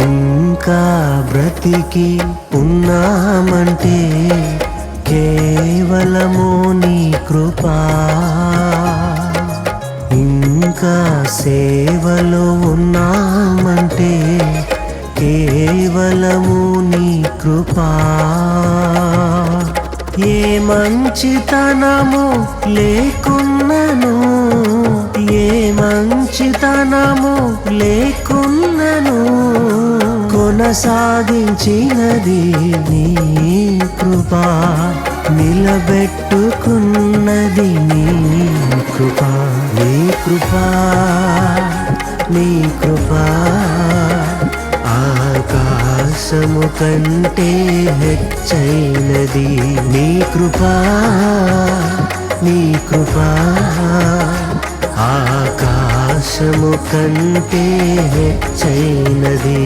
ఇంకా బ్రతికి ఉన్నామంటే కేవలము నీ కృపా. ఇంకా సేవలో ఉన్నామంటే కేవలము నీ కృపా. ఏ మంచితనము లేకున్నను, ఏ మంచితనము లేకున్నను, కొనసాగించినది నీ కృపా. నిలబెట్టుకున్నది నీ కృపా. నీ కృపా, నీ కృపా ఆకాశము కంటే హెచ్చైనది. నీ కృపా, నీ కృపా ఆకాశము కంటే హెచ్చైనది.